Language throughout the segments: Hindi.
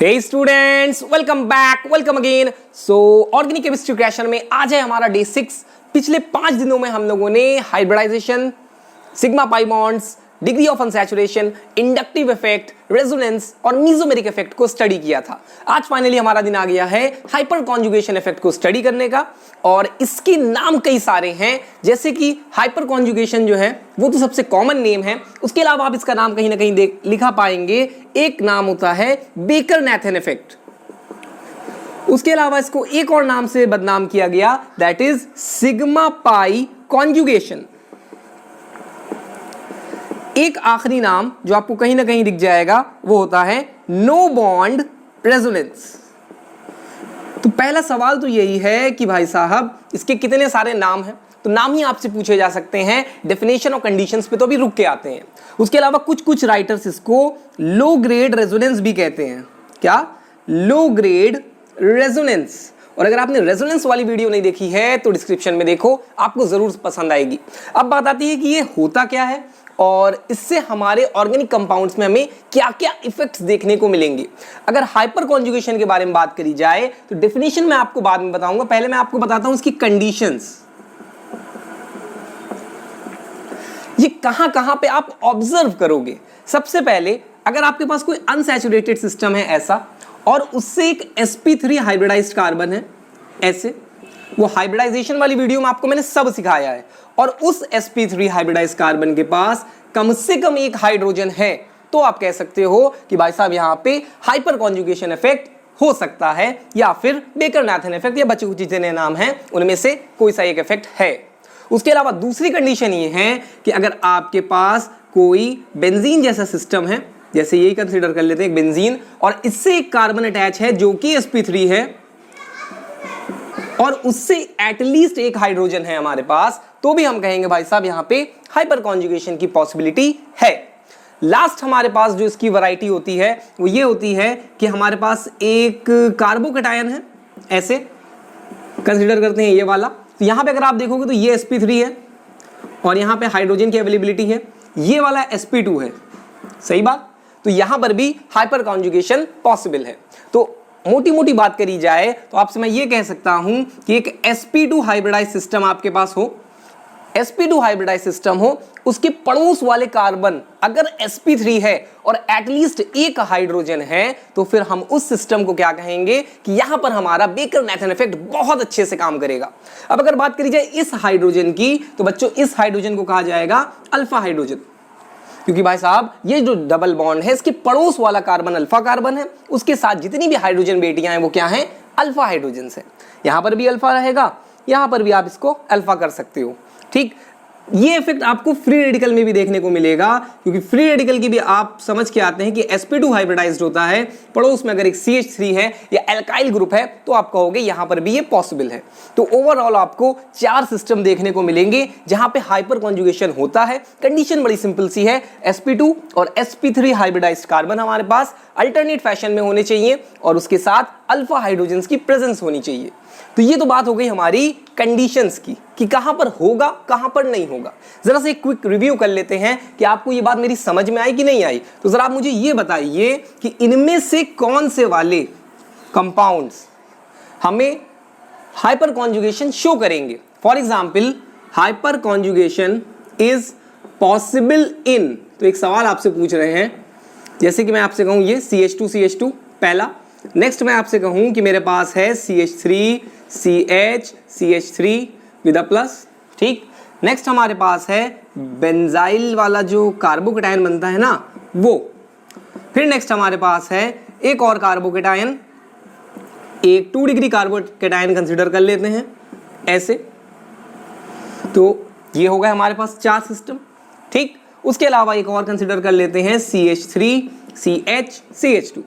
हे students, welcome back, welcome again. So organic chemistry creation में आज है हमारा डे 6। पिछले 5 दिनों में हम लोगों ने hybridisation, sigma pi bonds, degree of unsaturation, inductive effect, resonance और मीजोमेरिक इफेक्ट को स्टडी किया था। आज फाइनली हमारा दिन आ गया है हाइपर कॉन्जुगेशन इफेक्ट को स्टडी करने का। और इसके नाम कई सारे हैं, जैसे कि हाइपर कॉन्जुगेशन जो है वो तो सबसे कॉमन नेम है। उसके अलावा आप इसका नाम कहीं ना कहीं लिखा पाएंगे। एक नाम होता है बेकर-नाथन इफेक्ट। उसके अलावा इसको एक और नाम से बदनाम किया गया, that is sigma pi conjugation. एक आखिरी नाम जो आपको कहीं ना कहीं दिख जाएगा वो होता है नो बॉन्ड रेजोनेंस। तो पहला सवाल तो यही है कि भाई साहब इसके कितने सारे नाम हैं। तो नाम ही आपसे पूछे जा सकते हैं, डेफिनेशन और कंडीशंस पे तो अभी रुक के आते हैं। उसके अलावा कुछ राइटर्स इसको लो ग्रेड रेजोनेंस भी कहते हैं। क्या? Low grade resonance. और अगर आपने रेजोनेंस वाली वीडियो नहीं देखी है तो डिस्क्रिप्शन में देखो, आपको जरूर पसंद आएगी। अब बात आती है कि ये होता क्या है और इससे हमारे ऑर्गेनिक कंपाउंड्स में हमें क्या क्या इफेक्ट्स देखने को मिलेंगे। अगर हाइपर कॉन्जुगेशन के बारे में बात करी जाए तो डेफिनेशन मैं आपको बाद में बताऊंगा, पहले मैं आपको बताता हूं इसकी कंडीशंस। ये कहां पे आप ऑब्जर्व करोगे। सबसे पहले अगर आपके पास कोई अनसैचुरेटेड सिस्टम है ऐसा, और उससे एक sp3 हाइब्रिडाइज्ड कार्बन है ऐसे, वो हाइब्रिडाइजेशन वाली वीडियो में आपको मैंने सब सिखाया है, और उस sp3 हाइब्रिडाइज्ड कार्बन के पास कम से कम एक हाइड्रोजन है, तो आप कह सकते हो कि भाई साहब यहां पे हाइपर कॉन्जुगेशन इफेक्ट हो सकता है, या फिर बेकर-नाथन इफेक्ट, या बचे कुछ जितने नाम हैं उनमें से कोई सा एक इफेक्ट है। उसके अलावा दूसरी कंडीशन ये है कि अगर आपके पास कोई बेंजीन जैसा सिस्टम है, जैसे यही कंसीडर कर लेते हैं एक बेंजीन, और इससे एक कार्बन अटैच है जो कि sp3 है, और उससे एटलीस्ट एक हाइड्रोजन है हमारे पास, तो भी हम कहेंगे भाई साहब यहां पे हाइपर कॉन्जुगेशन की पॉसिबिलिटी है। लास्ट हमारे पास जो इसकी वैरायटी होती है वो ये होती है कि हमारे पास एक कार्बोकैटायन है, ऐसे कंसीडर करते हैं ये वाला। तो यहां पे अगर आप देखोगे तो ये sp3 है और यहां पे हाइड्रोजन की अवेलेबिलिटी है, ये वाला sp2 है, सही बात। तो यहां पर भी हाइपर कॉन्जुगेशन पॉसिबल है। तो मोटी मोटी बात करी जाए तो आपसे मैं ये कह सकता हूं कि एक sp2 हाइब्रिडाइज्ड सिस्टम आपके पास हो, sp2 हाइब्रिडाइज्ड सिस्टम हो, उसके पड़ोस वाले कार्बन अगर sp3 है और एटलीस्ट एक हाइड्रोजन है, तो फिर हम उस सिस्टम को क्या कहेंगे कि यहां पर हमारा बेकर-नाथन इफेक्ट बहुत अच्छे से काम करेगा। अब अगर बात करी जाए इस हाइड्रोजन की, तो बच्चों इस हाइड्रोजन को कहा जाएगा अल्फा हाइड्रोजन, क्योंकि भाई साहब ये जो डबल बॉन्ड है इसके पड़ोस वाला कार्बन अल्फा कार्बन है, उसके साथ जितनी भी हाइड्रोजन बेटियां हैं वो क्या हैं? अल्फा हाइड्रोजन से। यहां पर भी अल्फा रहेगा, यहां पर भी आप इसको अल्फा कर सकते हो, ठीक। ये इफेक्ट आपको फ्री रेडिकल में भी देखने को मिलेगा, क्योंकि फ्री रेडिकल की भी आप समझ के आते हैं कि sp2 हाइब्रिडाइज्ड होता है, पड़ोस में अगर एक CH3 है या एल्काइल ग्रुप है, तो आप कहोगे यहां पर भी ये पॉसिबल है। तो ओवरऑल आपको 4 सिस्टम देखने को मिलेंगे जहां पे हाइपर कॉन्जुगेशन होता है। कंडीशन बड़ी सिंपल सी है, sp2 और sp3 हाइब्रिडाइज्ड कार्बन हमारे पास अल्टरनेट फैशन में होने चाहिए, और उसके साथ अल्फा हाइड्रोजन की प्रेजेंस होनी चाहिए। तो ये तो बात हो गई हमारी कंडीशंस की कि कहां पर होगा कहां पर नहीं होगा। जरा से एक क्विक रिव्यू कर लेते हैं कि आपको ये बात मेरी समझ में आई कि नहीं आई। तो जरा आप मुझे ये बताइए कि इनमें से कौन से वाले कंपाउंड्स हमें हाइपर कॉन्जुगेशन शो करेंगे। For example, hyper conjugation is possible in, तो एक सवाल आपसे पूछ रहे हैं, जैसे कि मैं आपसे कहूं ये CH2 पहला, नेक्स्ट मैं आपसे कहूं कि मेरे पास है CH3 CH3 with a plus, ठीक। नेक्स्ट हमारे पास है बेंजाइल वाला जो कार्बोकैटायन बनता है ना वो। फिर नेक्स्ट हमारे पास है एक और कार्बोकैटायन, एक 2 डिग्री कार्बोकैटायन कंसीडर कर लेते हैं ऐसे। तो ये हो गए हमारे पास 4 सिस्टम, ठीक। उसके अलावा एक और कंसीडर कर लेते हैं CH3 CH2।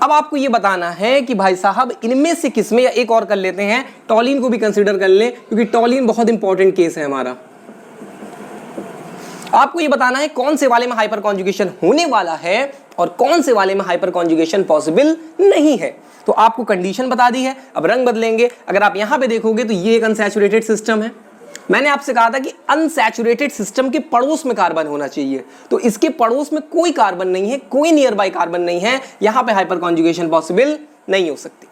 अब आपको ये बताना है कि भाई साहब इनमें से किसमें, या एक और कर लेते हैं, टॉलिन को भी कंसीडर कर लें, क्योंकि टॉलिन बहुत इंपॉर्टेंट केस है हमारा। आपको ये बताना है कौन से वाले में हाइपर कॉन्जुगेशन होने वाला है और कौन से वाले में हाइपर कॉन्जुगेशन पॉसिबल नहीं है। तो आपको कंडीशन बता दी है, अब रंग बदलेंगे। अगर आप यहां पे देखोगे तो ये एक अनसैचुरेटेड सिस्टम है, मैंने आपसे कहा था कि अनसैचुरेटेड सिस्टम के पड़ोस में कार्बन होना चाहिए, तो इसके पड़ोस में कोई कार्बन नहीं है, कोई नियर बाय कार्बन नहीं है, यहां पे हाइपर कॉन्जुगेशन पॉसिबल नहीं हो सकती।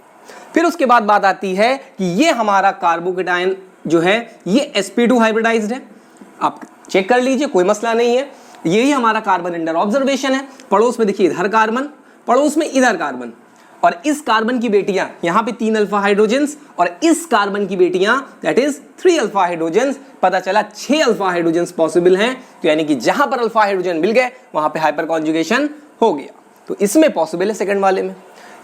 फिर उसके बाद बात आती है कि ये हमारा कार्बोकेटायन जो है ये sp2 हाइब्रिडाइज्ड है, आप चेक कर लीजिए, कोई मसला नहीं है। यही हमारा कार्बन अंडर ऑब्जर्वेशन है, पड़ोस में देखिए इधर कार्बन, पड़ोस में इधर कार्बन, और इस कार्बन की बेटियां यहां पे 3 अल्फा हाइड्रोजन्स, और इस कार्बन की बेटियां दैट इज 3 अल्फा हाइड्रोजन्स। पता चला 6 अल्फा हाइड्रोजन्स पॉसिबल हैं, तो यानी कि जहां पर अल्फा हाइड्रोजन मिल गए वहां पे हाइपर कॉन्जुगेशन हो गया, तो इसमें पॉसिबल है सेकंड वाले में।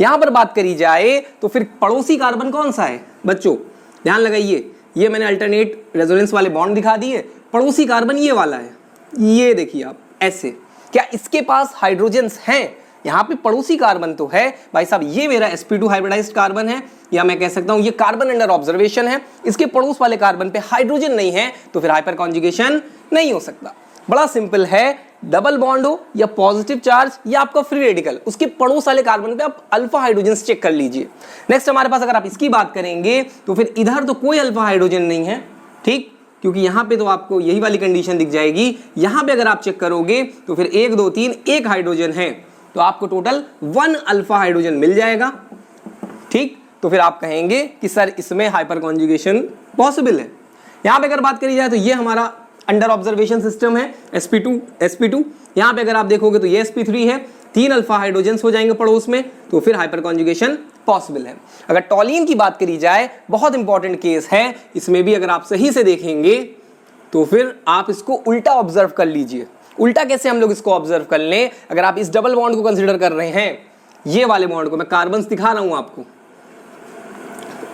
यहां पर बात करी जाए तो फिर पड़ोसी कार्बन कौन सा है बच्चों, ध्यान लगाइए, ये मैंने अल्टरनेट रेजोनेंस वाले बॉन्ड दिखा दिए, पड़ोसी कार्बन ये वाला है, ये देखिए आप ऐसे, क्या इसके पास हाइड्रोजन्स हैं? यहां पे पड़ोसी कार्बन तो है भाई साहब, ये मेरा sp2 हाइब्रिडाइज्ड कार्बन है, या मैं कह सकता हूं ये कार्बन अंडर ऑब्जर्वेशन है, इसके पड़ोस वाले कार्बन पे हाइड्रोजन नहीं है, तो फिर हाइपर कॉन्जुगेशन नहीं हो सकता। बड़ा सिंपल है, डबल बॉन्ड हो या पॉजिटिव चार्ज या आपका फ्री रेडिकल, उसके पड़ोस वाले कार्बन पे आप अल्फा हाइड्रोजन चेक कर लीजिए। नेक्स्ट हमारे पास अगर आप इसकी बात करेंगे तो फिर इधर तो कोई अल्फा हाइड्रोजन नहीं है, ठीक, क्योंकि यहां पे तो आपको यही वाली कंडीशन दिख जाएगी। यहां पे अगर आप चेक करोगे तो फिर 1 2 3 1 हाइड्रोजन है, तो आपको टोटल 1 अल्फा हाइड्रोजन मिल जाएगा, ठीक। तो फिर आप कहेंगे कि सर इसमें हाइपर कॉन्जुगेशन पॉसिबल है। यहां पे अगर बात करी जाए तो ये हमारा अंडर ऑब्जर्वेशन सिस्टम है sp2। यहां पे अगर आप देखोगे तो ये sp3 है, 3 अल्फा हाइड्रोजन्स हो जाएंगे पड़ोस में, तो फिर हाइपर कॉन्जुगेशन पॉसिबल है। अगर टॉलीन की बात करी जाए, बहुत इंपॉर्टेंट केस है, इसमें भी अगर आप सही से देखेंगे तो फिर आप इसको उल्टा ऑब्जर्व कर लीजिए। उल्टा कैसे हम लोग इसको ऑब्जर्व कर लें, अगर आप इस डबल बॉन्ड को कंसीडर कर रहे हैं, ये वाले बॉन्ड को मैं कार्बन दिखा रहा हूं आपको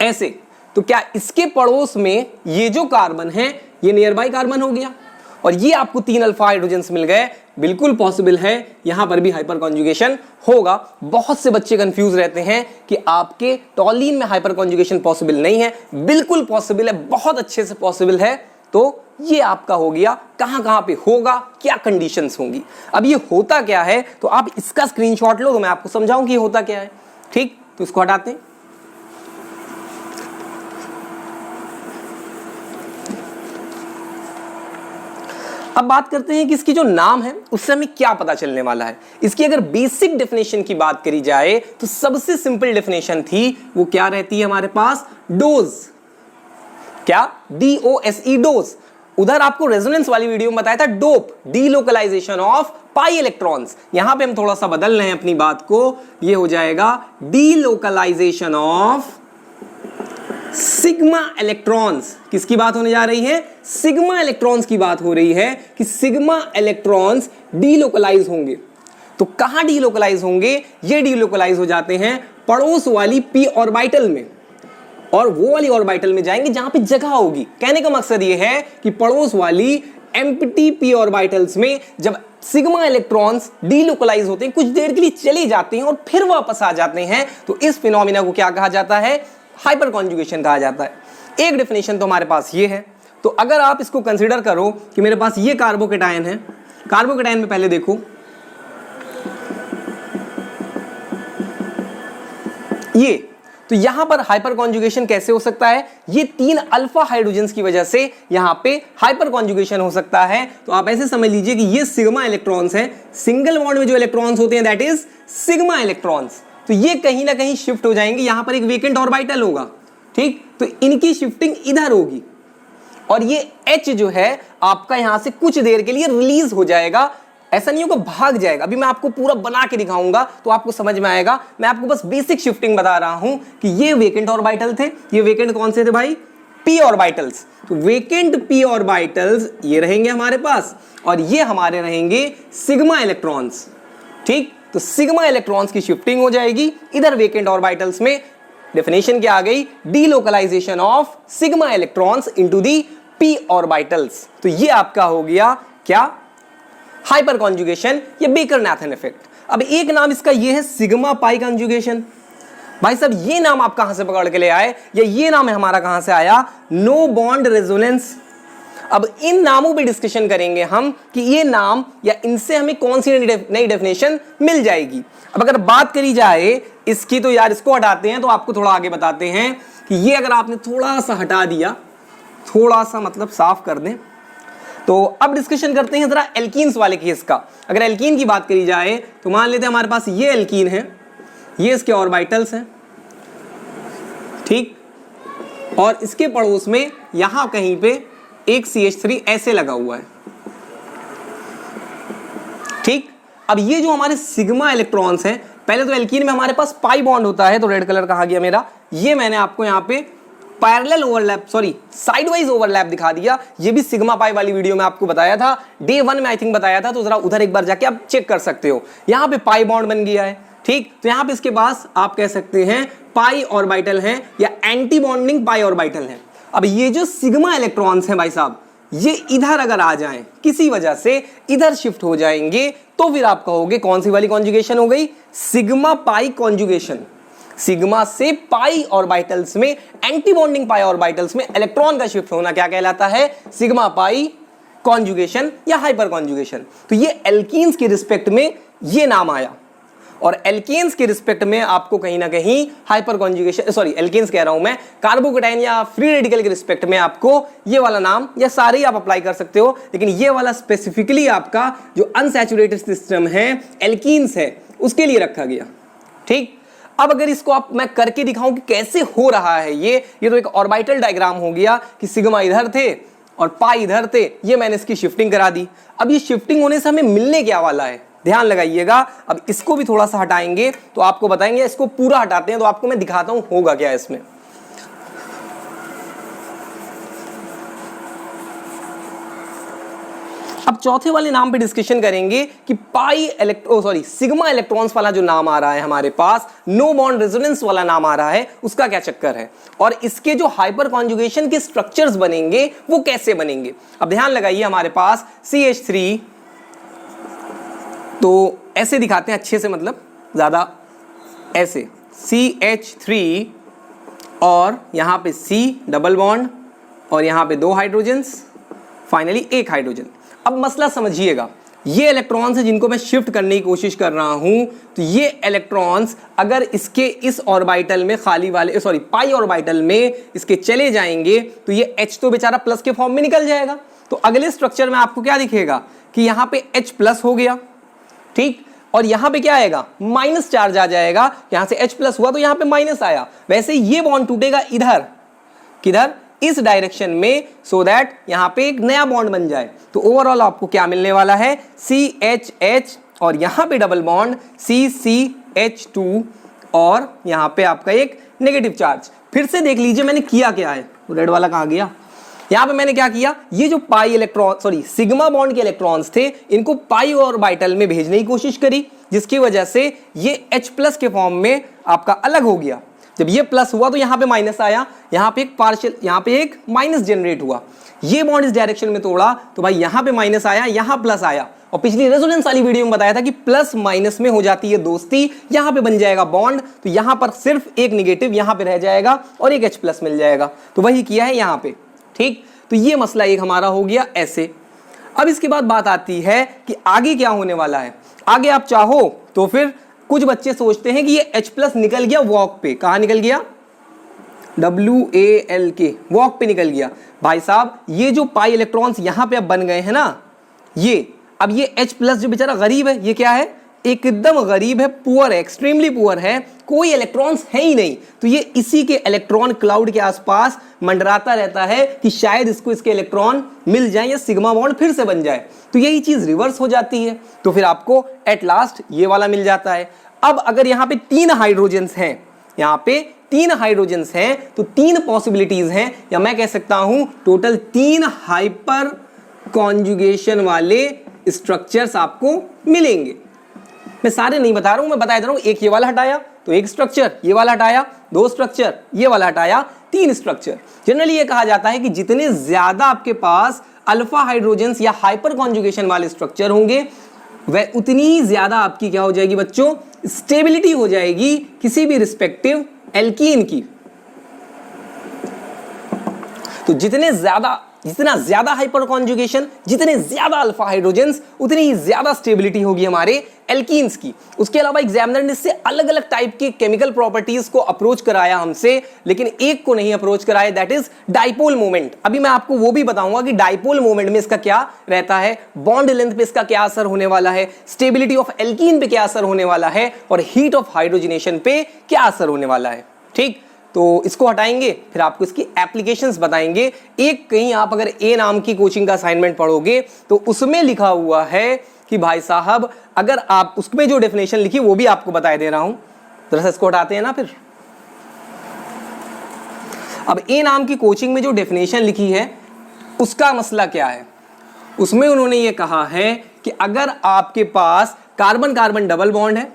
ऐसे, तो क्या इसके पड़ोस में ये जो कार्बन है ये नियर बाय कार्बन हो गया, और ये आपको 3 अल्फा हाइड्रोजन्स मिल गए, बिल्कुल पॉसिबल है, यहां पर भी हाइपर कॉन्जुगेशन होगा। बहुत से बच्चे कंफ्यूज रहते हैं कि आपके टॉलीन में हाइपर कॉन्जुगेशन पॉसिबल नहीं है, बिल्कुल पॉसिबल है, बहुत अच्छे से पॉसिबल है। तो ये आपका हो गया, कहां पे होगा, क्या कंडीशंस होंगी। अब ये होता क्या है, तो आप इसका स्क्रीनशॉट लो तो मैं आपको समझाऊं कि ये होता क्या है, ठीक। तो इसको हटाते हैं। अब बात करते हैं कि इसकी जो नाम है उससे हमें क्या पता चलने वाला है। इसकी अगर बेसिक डेफिनेशन की बात करी जाए तो सबसे सिंपल डेफिनेशन थी, वो क्या रहती है हमारे पास, डोज, क्या, DOSE, डोज। उधर आपको रेजोनेंस वाली वीडियो में बताया था dope, delocalisation of pi electrons. यहां पे हम थोड़ा सा बदल रहे हैं अपनी बात को, ये हो जाएगा डीलोकलाइजेशन ऑफ सिग्मा इलेक्ट्रॉन्स। किसकी बात होने जा रही है, सिग्मा इलेक्ट्रॉन्स की बात हो रही है कि सिग्मा इलेक्ट्रॉन्स डीलोकलाइज होंगे। तो कहां डीलोकलाइज होंगे, ये डीलोकलाइज हो जाते हैं पड़ोस वाली p ऑर्बिटल में, और वो वाली ऑर्बिटल में जाएंगे जहां पे जगह होगी। कहने का मकसद ये है कि पड़ोस वाली एम्प्टी p ऑर्बिटल्स में जब सिग्मा इलेक्ट्रॉन्स डीलोकलाइज होते हैं, कुछ देर के लिए चले जाते हैं और फिर वापस आ जाते हैं, तो इस फिनोमिना को क्या कहा जाता है, हाइपर कॉन्जुगेशन कहा जाता है। एक डेफिनेशन तो हमारे पास ये है। तो अगर आप इसको कंसीडर करो कि मेरे पास ये कार्बोकेटायन है, कार्बोकेटायन में पहले देखो ये, तो यहां पर हाइपर कॉन्जुगेशन कैसे हो सकता है, ये 3 अल्फा हाइड्रोजन्स की वजह से यहां पे हाइपर कॉन्जुगेशन हो सकता है। तो आप ऐसे समझ लीजिए कि ये सिग्मा इलेक्ट्रॉन्स हैं, सिंगल बॉन्ड में जो इलेक्ट्रॉन्स होते हैं दैट इज सिग्मा इलेक्ट्रॉन्स, तो ये कहीं ना कहीं शिफ्ट हो जाएंगे, यहां पर एक वेकेंट ऑर्बिटल होगा, ठीक, तो इनकी शिफ्टिंग इधर होगी, और ये H जो है आपका यहां से कुछ देर के लिए रिलीज हो जाएगा, ऐसा नहीं होगा भाग जाएगा। अभी मैं आपको पूरा बना के दिखाऊंगा तो आपको समझ में आएगा, मैं आपको बस बेसिक शिफ्टिंग बता रहा हूं कि ये वेकेंट ऑर्बिटल थे, ये वेकेंट कौन से थे भाई, p ऑर्बिटल्स। तो वेकेंट p ऑर्बिटल्स ये रहेंगे हमारे पास, और ये हमारे रहेंगे सिग्मा इलेक्ट्रॉन्स, ठीक। तो सिग्मा इलेक्ट्रॉन्स की शिफ्टिंग हो जाएगी इधर वेकेंट ऑर्बिटल्स में। डेफिनेशन क्या आ गई, delocalisation of sigma electrons into the p orbitals. तो ये आपका हो गया क्या, हाइपर कॉन्जुगेशन या बेकर-नाथन इफेक्ट। अब एक नाम इसका ये है सिग्मा पाई कॉन्जुगेशन। भाई साहब ये नाम आप कहां से पकड़ के ले आए, या ये नाम है हमारा कहां से आया, नो बॉन्ड रेजोनेंस। अब इन नामों पे डिस्कशन करेंगे हम कि ये नाम या इनसे हमें कौन सी नई डेफिनेशन मिल जाएगी। अब अगर बात करी जाए इसकी, तो यार इसको हटाते हैं तो आपको थोड़ा आगे बताते हैं कि ये अगर आपने थोड़ा सा हटा दिया थोड़ा सा मतलब साफ कर दें। तो अब डिस्कशन करते हैं जरा एल्कीन्स वाले केस का। अगर एल्कीन की बात करी जाए तो मान लेते हैं हमारे पास ये एल्कीन है, ये इसके ऑर्बिटल्स हैं, ठीक, और इसके पड़ोस में यहां कहीं पे एक CH3 ऐसे लगा हुआ है, ठीक। अब ये जो हमारे सिग्मा इलेक्ट्रॉन्स हैं, पहले तो एल्कीन में हमारे पास पाई बॉन्ड होता है, तो रेड कलर कहा गया मेरा, ये मैंने आपको यहाँ पे parallel overlap sorry sideways overlap दिखा दिया। ये भी सिग्मा पाई वाली वीडियो में आपको बताया था, डे 1 में आई थिंक बताया था, तो जरा उधर एक बार जाके आप चेक कर सकते हो। यहाँ पे पाई बॉन्ड बन गया है, ठीक। तो यहाँ पे इसके पास आप कह सकते हैं पाई ऑर्बिटल हैं या एंटी बॉन्डिंग पाई ऑर्बिटल हैं। अब ये जो सिग्मा इलेक्ट्रॉन्स हैं भाई साहब, ये इधर अगर आ जाएं, किसी वजह से इधर शिफ्ट हो जाएंगे, तो फिर आप कहोगे कौन सी वाली कॉन्जुगेशन हो गई? Sigma pi conjugation. सिग्मा से पाई ऑर्बिटल्स में, एंटी बॉन्डिंग पाई ऑर्बिटल्स में इलेक्ट्रॉन का शिफ्ट होना क्या कहलाता है? सिग्मा पाई कॉन्जुगेशन या हाइपर कॉन्जुगेशन। तो ये एल्कीन्स के रिस्पेक्ट में ये नाम आया, और एल्केन्स के रिस्पेक्ट में आपको कहीं ना कहीं हाइपर कॉन्जुगेशन, सॉरी एल्केन्स कह रहा हूं मैं, कार्बोकेटाइन या फ्री रेडिकल के रिस्पेक्ट में आपको ये वाला नाम, या सारे ही आप अप्लाई कर सकते हो, लेकिन ये वाला स्पेसिफिकली आपका जो अनसैचुरेटेड सिस्टम है, एल्कीन्स है, उसके लिए रखा गया, ठीक। अब अगर इसको आप मैं करके दिखाऊं कि कैसे हो रहा है ये तो एक ऑर्बिटल डायग्राम हो गया कि सिग्मा इधर थे और पाई इधर थे, ये मैंने इसकी शिफ्टिंग करा दी। अब ये शिफ्टिंग होने से हमें मिलने क्या वाला है, ध्यान लगाइएगा। अब इसको भी थोड़ा सा हटाएंगे तो आपको बताएंगे, इसको पूरा हटाते हैं तो आपको मैं दिखाता हूं होगा क्या इसमें। अब चौथे वाले नाम पे डिस्कशन करेंगे कि सिग्मा इलेक्ट्रॉन्स वाला जो नाम आ रहा है हमारे पास, नो बॉन्ड रेजोनेंस वाला नाम आ रहा है, उसका क्या चक्कर है, और इसके जो हाइपर कॉन्जुगेशन के स्ट्रक्चर्स बनेंगे वो कैसे बनेंगे। अब ध्यान लगाइए, हमारे पास CH3, तो ऐसे दिखाते हैं अच्छे से, मतलब ज्यादा ऐसे CH3 और यहां पे C डबल बॉन्ड और यहां पे 2 हाइड्रोजन्स, फाइनली 1 हाइड्रोजन। अब मसला समझिएगा, ये इलेक्ट्रॉन्स हैं जिनको मैं शिफ्ट करने की कोशिश कर रहा हूं, तो ये इलेक्ट्रॉन्स अगर इसके इस ऑर्बिटल में खाली वाले पाई ऑर्बिटल में इसके चले जाएंगे तो ये H तो बेचारा प्लस के फॉर्म में निकल जाएगा। तो अगले स्ट्रक्चर में आपको क्या दिखेगा कि यहां पे H प्लस हो गया, ठीक, और यहां पे क्या आएगा? माइनस चार्ज आ जाएगा। यहां से H प्लस हुआ तो यहां पे माइनस आया। वैसे ये बॉन्ड टूटेगा इधर, किधर? इस डायरेक्शन में, सो दैट यहां पे एक नया बॉन्ड बन जाए। तो ओवरऑल आपको क्या मिलने वाला है? CHH और यहां पे डबल बॉन्ड CCH2 और यहां पे आपका एक नेगेटिव चार्ज। फिर से देख लीजिए मैंने किया क्या है, रेड वाला कहां गया? यहां पे मैंने क्या किया, ये जो पाई इलेक्ट्रॉन सिग्मा बॉन्ड के इलेक्ट्रॉन्स थे, इनको पाई ऑर्बिटल में भेजने की कोशिश करी, जिसकी वजह से ये H प्लस के फॉर्म में आपका अलग हो गया। जब ये प्लस हुआ तो यहां पे माइनस आया, यहां पे एक पार्शियल, यहां पे एक माइनस जनरेट हुआ। ये बॉन्ड इस डायरेक्शन में तोड़ा तो भाई यहां पे माइनस आया, यहां प्लस आया। और पिछली रेजोनेंस वाली वीडियो में बताया था कि प्लस माइनस में हो जाती है दोस्ती, यहां पे बन जाएगा बॉन्ड, तो यहां पर सिर्फ एक निगेटिव यहां पे रह जाएगा और एक H प्लस मिल जाएगा। तो वही किया है यहां पे, ठीक। तो ये मसला एक हमारा हो गया ऐसे। अब इसके बाद बात आती है कि आगे क्या होने वाला है। आगे आप चाहो तो फिर कुछ बच्चे सोचते हैं कि ये H प्लस निकल गया वॉक पे, कहां निकल गया? WALK, वॉक पे निकल गया। भाई साहब ये जो पाई इलेक्ट्रॉन्स यहां पे अब बन गए हैं ना, ये अब ये H प्लस जो बेचारा गरीब है, ये क्या है? एकदम गरीब है, पुअर है, एक्सट्रीमली पुअर है, कोई इलेक्ट्रॉन्स है ही नहीं। तो ये इसी के इलेक्ट्रॉन क्लाउड के आसपास मंडराता रहता है कि शायद इसको इसके इलेक्ट्रॉन मिल जाए या सिग्मा बॉन्ड फिर से बन जाए। तो यही चीज रिवर्स हो जाती है, तो फिर आपको एट लास्ट ये वाला मिल जाता है। अब अगर यहाँ पे 3 हाइड्रोजन्स हैं, यहाँ पे 3 हाइड्रोजन्स हैं, तो 3 पॉसिबिलिटीज हैं, या मैं कह सकता हूं टोटल 3 हाइपर कॉन्जुगेशन वाले स्ट्रक्चर्स आपको मिलेंगे। मैं सारे नहीं बता रहा हूं, मैं बता दे रहा हूं, एक ये वाला हटाया तो एक स्ट्रक्चर, ये वाला हटाया 2 स्ट्रक्चर, ये वाला हटाया 3 स्ट्रक्चर। जनरली ये कहा जाता है कि जितने ज्यादा आपके पास अल्फा हाइड्रोजन्स या हाइपर कॉन्जुगेशन वाले स्ट्रक्चर होंगे, वह उतनी ज्यादा आपकी क्या हो जाएगी बच्चों? स्टेबिलिटी हो जाएगी किसी भी रिस्पेक्टिव एल्कीन की। तो जितने ज्यादा जितना ज्यादा हाइपर कॉन्जुगेशन, जितने ज्यादा अल्फा हाइड्रोजन्स, उतनी ही ज्यादा स्टेबिलिटी होगी हमारे एल्कीन्स की। उसके अलावा एग्जामिनर ने इससे अलग अलग टाइप के केमिकल प्रॉपर्टीज को अप्रोच कराया हमसे, लेकिन एक को नहीं अप्रोच कराया, दैट इज डाइपोल मोमेंट। अभी मैं आपको वो भी बताऊंगा कि डाइपोल मोमेंट में इसका क्या रहता है, बॉन्ड लेंथ पे इसका क्या असर होने वाला है, स्टेबिलिटी ऑफ एल्कीन पे क्या असर होने वाला है, और हीट ऑफ हाइड्रोजनेशन पे क्या असर होने वाला है। ठीक, तो इसको हटाएंगे, फिर आपको इसकी एप्लीकेशंस बताएंगे। एक कहीं आप अगर ए नाम की कोचिंग का असाइनमेंट पढ़ोगे तो उसमें लिखा हुआ है कि भाई साहब, अगर आप उसमें जो डेफिनेशन लिखी वो भी आपको बता दे रहा हूं, जरा इसको हटाते हैं ना। फिर अब ए नाम की कोचिंग में जो डेफिनेशन लिखी है उसका मसला क्या है, उसमें उन्होंने ये कहा है कि अगर आपके पास कार्बन कार्बन डबल बॉन्ड है,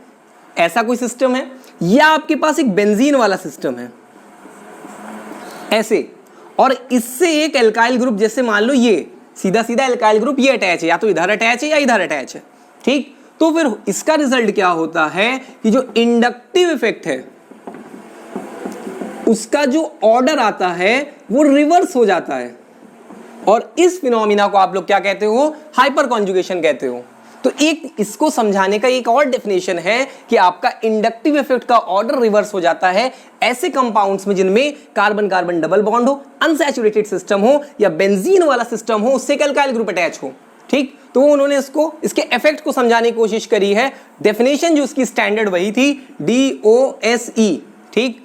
ऐसा कोई सिस्टम है, या आपके पास एक बेंजीन वाला सिस्टम है ऐसे, और इससे एक एल्काइल ग्रुप, जैसे मान लो ये सीधा सीधा एल्काइल ग्रुप ये अटैच है, या तो इधर अटैच है या इधर अटैच है, ठीक, तो फिर इसका रिजल्ट क्या होता है कि जो इंडक्टिव इफेक्ट है उसका जो ऑर्डर आता है वो रिवर्स हो जाता है, और इस फिनोमिना को आप लोग क्या कहते हो, हाइपर कॉन्जुगेशन कहते हो। तो एक इसको समझाने का एक और डेफिनेशन है कि आपका इंडक्टिव इफेक्ट का ऑर्डर रिवर्स हो जाता है ऐसे कंपाउंड्स में जिनमें कार्बन कार्बन डबल बॉन्ड हो, अनसैचुरेटेड सिस्टम हो, या बेंजीन वाला सिस्टम हो, उससे एल्काइल ग्रुप अटैच हो। ठीक, तो उन्होंने इसको, इसके इफेक्ट को समझाने की कोशिश करी है। डेफिनेशन जो उसकी स्टैंडर्ड वही थी, DOSE। ठीक,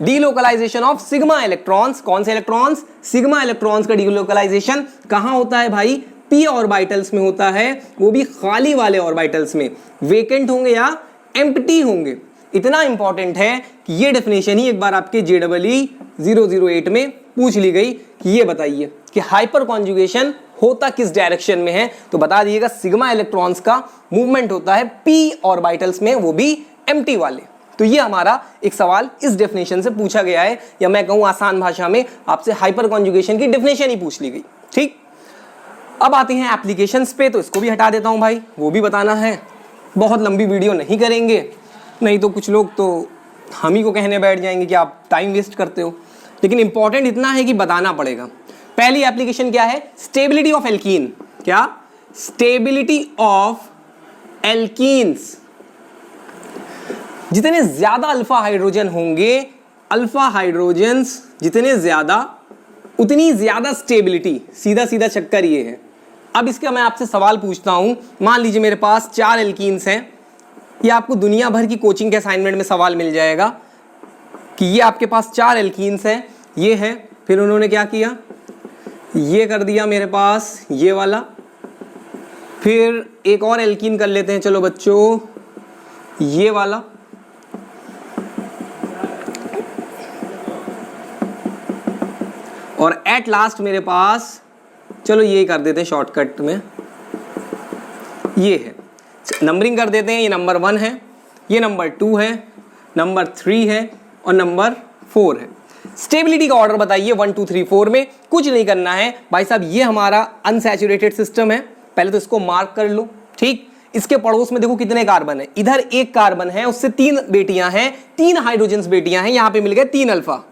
डीलोकलाइजेशन ऑफ सिग्मा इलेक्ट्रॉन्स। कौन से इलेक्ट्रॉन्स, सिग्मा इलेक्ट्रॉन्स का डीलोकलाइजेशन कहां होता है भाई, p ऑर्बिटल्स में होता है, वो भी खाली वाले ऑर्बिटल्स में, वेकेंट होंगे या एम्प्टी होंगे। इतना इंपॉर्टेंट है कि ये डेफिनेशन ही एक बार आपके JEE 008 में पूछ ली गई कि ये बताइए कि हाइपर कॉन्जुगेशन होता किस डायरेक्शन में है, तो बता दिएगा सिग्मा इलेक्ट्रॉन्स का मूवमेंट होता है p ऑर्बिटल्स में, वो भी एम्प्टी वाले। तो ये हमारा एक सवाल इस डेफिनेशन से पूछा गया है, या मैं कहूं आसान भाषा में आपसे हाइपर कॉन्जुगेशन की डेफिनेशन ही पूछ ली गई। ठीक, अब आते हैं एप्लीकेशंस पे, तो इसको भी हटा देता हूं भाई, वो भी बताना है। बहुत लंबी वीडियो नहीं करेंगे, नहीं तो कुछ लोग तो हम ही को कहने बैठ जाएंगे कि आप टाइम वेस्ट करते हो, लेकिन इंपॉर्टेंट इतना है कि बताना पड़ेगा। पहली एप्लीकेशन क्या है, स्टेबिलिटी ऑफ एल्कीन। क्या, स्टेबिलिटी ऑफ एल्कीन्स। जितने ज्यादा अल्फा हाइड्रोजन होंगे, अल्फा हाइड्रोजन्स जितने ज्यादा उतनी ज्यादा स्टेबिलिटी, सीधा सीधा चक्कर ये है। अब इसका मैं आपसे सवाल पूछता हूं, मान लीजिए मेरे पास 4 एल्कीन्स हैं, ये आपको दुनिया भर की कोचिंग के असाइनमेंट में सवाल मिल जाएगा कि ये आपके पास 4 एल्कीन्स हैं, ये है, फिर उन्होंने क्या किया, ये कर दिया मेरे पास ये वाला, फिर एक और एल्कीन कर लेते हैं चलो बच्चों, ये वाला, और एट लास्ट मेरे पास, चलो ये कर देते हैं शॉर्टकट में, ये है, नंबरिंग कर देते हैं, ये नंबर 1 है, ये नंबर 2 है, नंबर 3 है, और नंबर 4 है। स्टेबिलिटी का ऑर्डर बताइए 1 2 3 4 में, कुछ नहीं करना है भाई साहब, ये हमारा अनसैचुरेटेड सिस्टम है, पहले तो इसको मार्क कर लो। ठीक, इसके पड़ोस में देखो कितने कार्बन है, इधर एक कार्बन है, उससे 3 बेटियां हैं, 3 हाइड्रोजन बेटियां हैं, यहां पे मिल गए 3 अल्फा।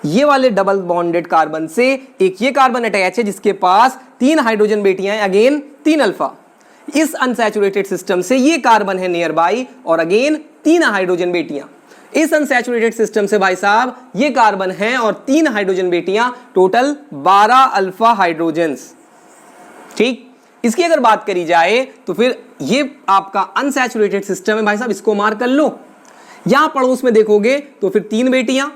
ये वाले डबल बॉन्डेड कार्बन से एक ये कार्बन अटैच है जिसके पास 3 हाइड्रोजन बेटियां हैं, अगेन 3 अल्फा। इस अनसैचुरेटेड सिस्टम से ये कार्बन है नियर बाई, और अगेन 3 हाइड्रोजन बेटियां। इस अनसैचुरेटेड सिस्टम से भाई साहब ये कार्बन है और 3 हाइड्रोजन बेटियां, टोटल 12 अल्फा हाइड्रोजन्स। ठीक, इसकी अगर बात करी जाए तो फिर ये आपका अनसैचुरेटेड सिस्टम है भाई साहब, इसको मार्क कर लो। यहां पड़ोस में देखोगे तो फिर 3 बेटियां,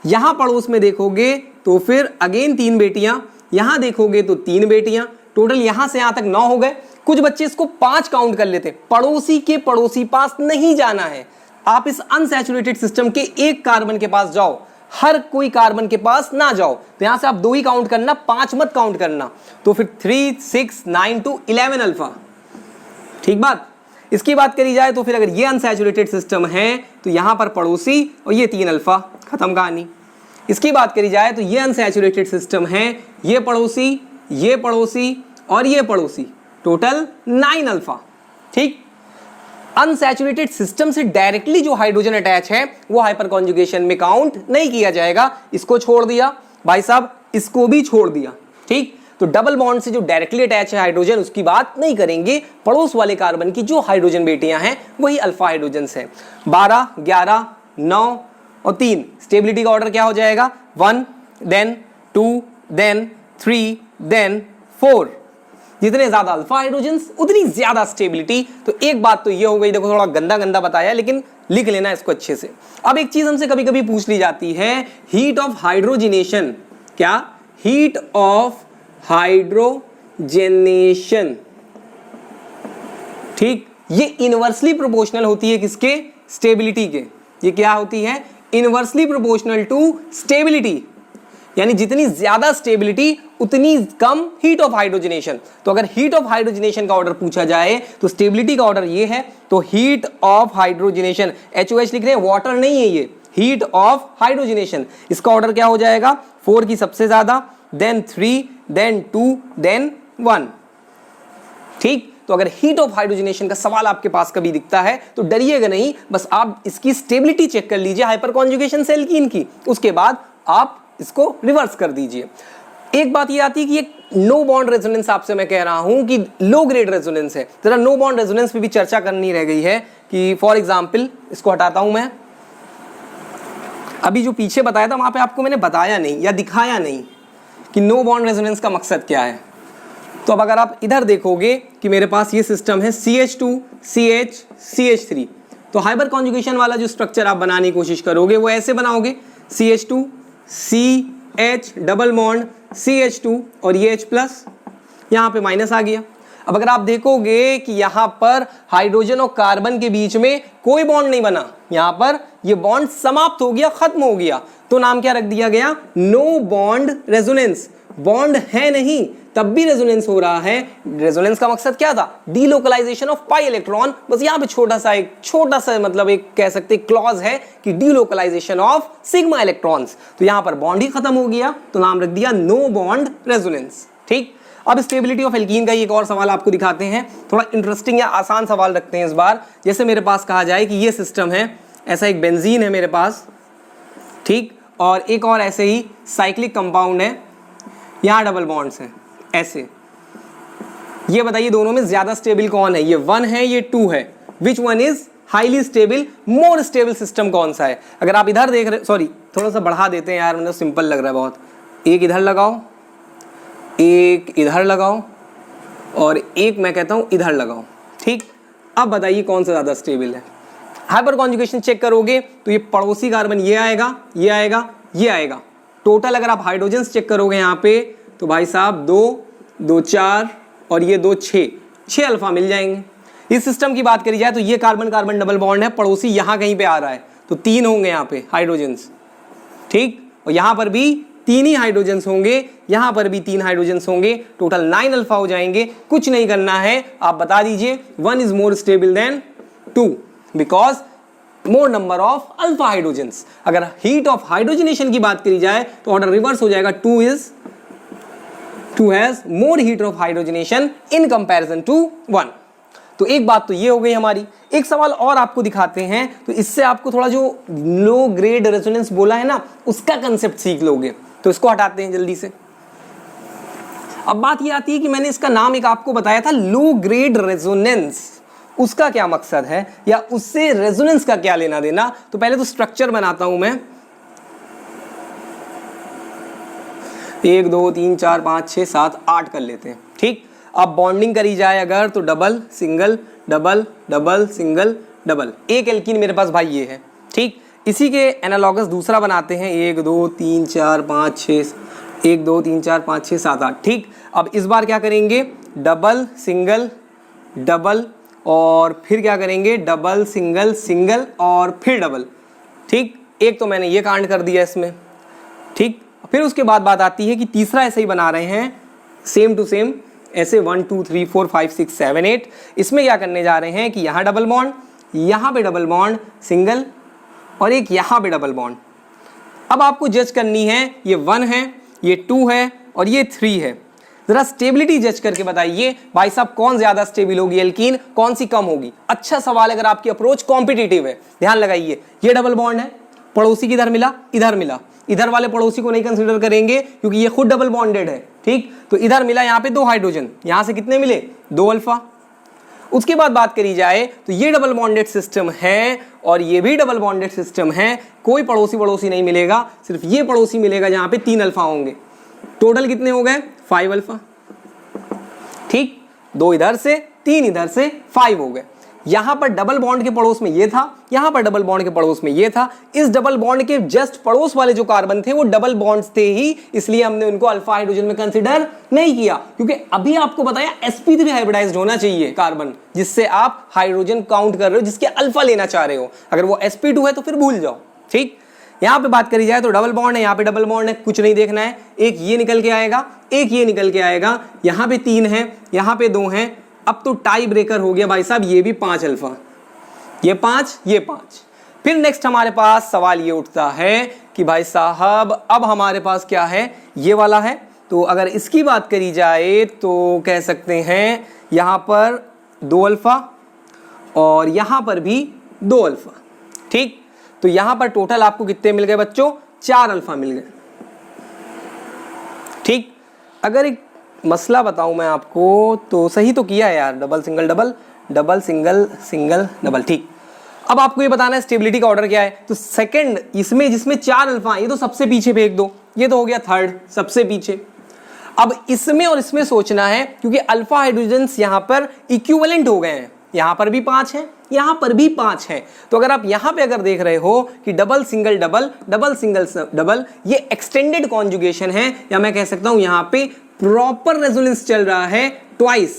यहां पड़ोस में देखोगे तो फिर अगेन 3 बेटियां, यहां देखोगे तो 3 बेटियां, टोटल यहां से यहां तक 9 हो गए। कुछ बच्चे इसको 5 काउंट कर लेते, पड़ोसी के पड़ोसी पास नहीं जाना है, आप इस अनसैचुरेटेड सिस्टम के एक कार्बन के पास जाओ, हर कोई कार्बन के पास ना जाओ, तो यहां से आप 2 ही काउंट करना, 5 मत काउंट करना। तो फिर 3 6 9 2 11 अल्फा। ठीक बात। इसकी बात करी जाए तो फिर अगर ये अनसैचुरेटेड सिस्टम है तो यहां पर पड़ोसी और ये 3 अल्फा, खत्म कहानी। इसकी बात करी जाए तो ये अनसैचुरेटेड सिस्टम है, ये पड़ोसी और ये पड़ोसी, टोटल 9 अल्फा। ठीक, अनसैचुरेटेड सिस्टम से डायरेक्टली जो हाइड्रोजन अटैच है वो हाइपर कॉन्जुगेशन में काउंट नहीं किया जाएगा। इसको छोड़ दिया भाई साहब, इसको भी छोड़ दिया, ठीक, तो डबल बॉन्ड से जो डायरेक्टली अटैच है हाइड्रोजन उसकी बात नहीं करेंगे, पड़ोस वाले कार्बन की जो हाइड्रोजन बेटियां हैं वही अल्फा हाइड्रोजन हैं। 12, 11, 9 और 3 स्टेबिलिटी का ऑर्डर क्या हो जाएगा, 1 देन 2 देन 3 देन 4। जितने ज्यादा अल्फा हाइड्रोजन्स उतनी ज्यादा स्टेबिलिटी। तो एक बात तो ये हो गई, देखो थोड़ा गंदा गंदा बताया लेकिन लिख लेना इसको अच्छे से। अब एक चीज हमसे कभी कभी पूछ ली जाती है, हीट ऑफ हाइड्रोजिनेशन, क्या हीट ऑफ हाइड्रोजनेशन, ठीक, ये इनवर्सली प्रोपोर्शनल होती है किसके, स्टेबिलिटी के। ये क्या होती है, इनवर्सली प्रोपोर्शनल टू स्टेबिलिटी, यानी जितनी ज्यादा स्टेबिलिटी उतनी कम हीट ऑफ हाइड्रोजनेशन। तो अगर हीट ऑफ हाइड्रोजनेशन का ऑर्डर पूछा जाए तो स्टेबिलिटी का ऑर्डर ये है, तो हीट ऑफ हाइड्रोजनेशन, HOH लिख रहे हैं, वाटर नहीं है ये, हीट ऑफ हाइड्रोजनेशन, इसका ऑर्डर क्या हो जाएगा, 4 की सबसे ज्यादा, देन 3 देन 2 देन 1। ठीक, तो अगर हीट ऑफ हाइड्रोजनेशन का सवाल आपके पास कभी दिखता है तो डरिएगा नहीं, बस आप इसकी स्टेबिलिटी चेक कर लीजिए हाइपर कॉन्जुगेशन से एल्कीन की, उसके बाद आप इसको रिवर्स कर दीजिए। एक बात ये आती है कि ये नो बॉन्ड रेजोनेंस आपसे मैं कह रहा हूं कि लो ग्रेड रेजोनेंस है, जरा नो बॉन्ड रेजोनेंस पे भी चर्चा करनी रह गई है कि फॉर एग्जांपल इसको हटाता हूं मैं, अभी जो पीछे बताया था वहां पे आपको मैंने बताया नहीं या दिखाया नहीं कि नो बॉन्ड रेजोनेंस का मकसद क्या है। तो अब अगर आप इधर देखोगे कि मेरे पास ये सिस्टम है CH2 CH CH3, तो हाइपर कॉन्जुगेशन वाला जो स्ट्रक्चर आप बनाने की कोशिश करोगे वो ऐसे बनाओगे, CH2 CH double bond CH2 और ये H प्लस, यहाँ पे माइनस आ गया। अब अगर आप देखोगे कि यहाँ पर हाइड्रोजन और कार्बन के बीच में कोई बॉन्ड नहीं बना, यहाँ पर ये बॉन्ड समाप्त हो गया, खत्म हो गया, तो नाम क्या रख दिया गया, नो बॉन्ड रेजोनेंस। बॉन्ड है नहीं तब भी रेजोनेंस हो रहा है। रेजोनेंस का मकसद क्या था, डीलोकलाइजेशन ऑफ पाई इलेक्ट्रॉन। बस यहाँ पे छोटा सा मतलब एक कह सकते क्लॉज है कि डीलोकलाइजेशन ऑफ सिग्मा इलेक्ट्रॉन्स। तो यहाँ पर बॉन्ड ही खत्म हो गया, तो नाम रख दिया नो बॉन्ड रेजोनेंस। ठीक, अब स्टेबिलिटी ऑफ एल्कीन का एक और सवाल आपको दिखाते हैं, थोड़ा इंटरेस्टिंग या आसान सवाल रखते हैं इस बार। जैसे मेरे पास कहा जाए कि ये सिस्टम है, ऐसा एक बेंजीन है मेरे पास, ठीक, और एक और ऐसे ही साइक्लिक कंपाउंड है, यहाँ डबल बॉन्ड्स हैं ऐसे। ये बताइए दोनों में ज्यादा स्टेबल कौन है, ये 1 है ये 2 है, which one is highly stable, more stable system कौन सा है। अगर आप इधर देख रहे, सॉरी थोड़ा सा बढ़ा देते हैं यार, मतलब सिंपल लग रहा है बहुत, एक इधर लगाओ, एक इधर लगाओ और एक मैं कहता हूं इधर लगाओ। ठीक, अब बताइए कौन सा ज्यादा स्टेबल है। हाइपर कॉन्जुगेशन चेक करोगे तो ये पड़ोसी कार्बन ये आएगा, ये आएगा, ये आएगा। टोटल अगर आप हाइड्रोजन्स चेक करोगे यहाँ पे तो भाई साहब 2 2 4 और ये 2 6 अल्फा मिल जाएंगे। इस सिस्टम की बात करी जाए तो ये कार्बन कार्बन डबल बॉन्ड है, पड़ोसी यहाँ कहीं पे आ रहा है, तो 3 होंगे यहाँ पे हाइड्रोजन्स। ठीक, और यहाँ पर भी 3 ही हाइड्रोजन्स होंगे, यहाँ पर भी 3 हाइड्रोजन्स होंगे, टोटल 9 अल्फा हो जाएंगे। कुछ नहीं करना है, आप बता दीजिए 1 is more stable then 2 because more number of alpha hydrogens. अगर हीट ऑफ हाइड्रोजनेशन की बात करी जाए तो ऑर्डर रिवर्स हो जाएगा, 2 has more heat of hydrogenation in comparison to 1। तो एक बात तो ये हो गई हमारी। एक सवाल और आपको दिखाते हैं, तो इससे आपको थोड़ा जो लो ग्रेड रेजोनेंस बोला है ना उसका कंसेप्ट सीख लोगे। तो इसको हटाते हैं जल्दी से। अब बात ये आती है कि मैंने इसका नाम एक आपको बताया था लो ग्रेड रेजोनेंस, उसका क्या मकसद है या उससे रेजोनेंस का क्या लेना देना। तो पहले तो स्ट्रक्चर बनाता हूं मैं, 1 2 3 4 5 6 7 8 कर लेते हैं। ठीक, अब बॉन्डिंग करी जाए अगर तो double single double double single double, एक एल्कीन मेरे पास भाई ये है। ठीक, इसी के एनालॉगस दूसरा बनाते हैं, 1 2 3 4 5 6 1 2 3 4 5 6 7 8। ठीक, अब इस बार क्या करेंगे, डबल सिंगल डबल और फिर क्या करेंगे, डबल सिंगल सिंगल और फिर डबल। ठीक, एक तो मैंने ये कांड कर दिया इसमें। ठीक, फिर उसके बाद बात आती है कि तीसरा ऐसे ही बना रहे हैं सेम टू सेम, ऐसे 1 2 3 4 5 6 7 8। इसमें क्या करने जा रहे हैं कि यहाँ डबल बॉन्ड, यहाँ पे डबल बॉन्ड सिंगल और एक यहाँ पे डबल बॉन्ड। अब आपको जज करनी है, ये 1 है, ये 2 है और ये 3 है। जरा स्टेबिलिटी जज करके बताइए भाई साहब कौन ज्यादा स्टेबल होगी एल्कीन, कौन सी कम होगी। अच्छा सवाल, अगर आपकी अप्रोच कॉम्पिटिटिव है। ध्यान लगाइए, ये डबल बॉन्ड है, पड़ोसी किधर मिला, इधर मिला, इधर वाले पड़ोसी को नहीं कंसीडर करेंगे क्योंकि ये खुद डबल बॉन्डेड है। ठीक, तो इधर मिला यहाँ पे 2 हाइड्रोजन, यहाँ से कितने मिले 2 अल्फा। उसके बाद बात करी जाए तो ये डबल बॉन्डेड सिस्टम है और ये भी डबल बॉन्डेड सिस्टम है, कोई पड़ोसी नहीं मिलेगा, सिर्फ ये पड़ोसी मिलेगा जहां पे 3 अल्फा होंगे। टोटल कितने हो गए 5 अल्फा, ठीक, 2 इधर से 3 इधर से 5 हो गए। यहां पर डबल बॉन्ड के पड़ोस में ये था, यहां पर डबल बॉन्ड के पड़ोस में ये था। इस डबल बॉन्ड के जस्ट पड़ोस वाले जो कार्बन थे वो डबल बॉन्ड्स थे ही, इसलिए हमने उनको अल्फा हाइड्रोजन में कंसीडर नहीं किया, क्योंकि अभी आपको बताया sp3 हाइब्रिडाइज्ड होना चाहिए कार्बन, जिससे आप हाइड्रोजन काउंट कर रहे हो, जिसके अल्फा लेना चाह रहे हो। अगर वो sp2 है तो फिर भूल जाओ, ठीक। यहां पे बात करी जाए तो डबल बॉन्ड है, यहां पे डबल बॉन्ड है, कुछ नहीं देखना है, एक ये निकल के आएगा, एक ये निकल के आएगा, यहां पे 3 है, यहां पे 2 हैं। अब तो टाई ब्रेकर हो गया भाई साहब, ये भी 5 अल्फा, ये 5 ये 5। फिर नेक्स्ट हमारे पास सवाल ये उठता है कि भाई साहब अब हमारे पास क्या है, ये वाला है। तो अगर इसकी बात करी जाए तो कह सकते हैं यहां पर 2 अल्फा और यहां पर भी 2 अल्फा, ठीक। तो यहां पर टोटल आपको कितने मिल गए बच्चों, 4 अल्फा मिल गए, ठीक। अगर एक मसला बताऊं मैं आपको तो सही तो किया है यार, double single double, double single single double, ठीक। अब आपको ये बताना है स्टेबिलिटी का ऑर्डर क्या है। तो सेकंड इसमें जिसमें 4 अल्फा, ये तो सबसे पीछे फेंक दो, ये तो हो गया थर्ड सबसे पीछे। अब इसमें और इसमें सोचना है, क्योंकि अल्फा हाइड्रोजन्स यहां पर इक्विवेलेंट हो गए हैं, यहां पर भी 5 है, यहां पर भी 5 है। तो अगर आप यहां पे अगर देख रहे हो कि double single double, double single double, ये एक्सटेंडेड कॉन्जुगेशन है, या मैं कह सकता हूं यहां पे प्रॉपर रेजोनेंस चल रहा है ट्वाइस,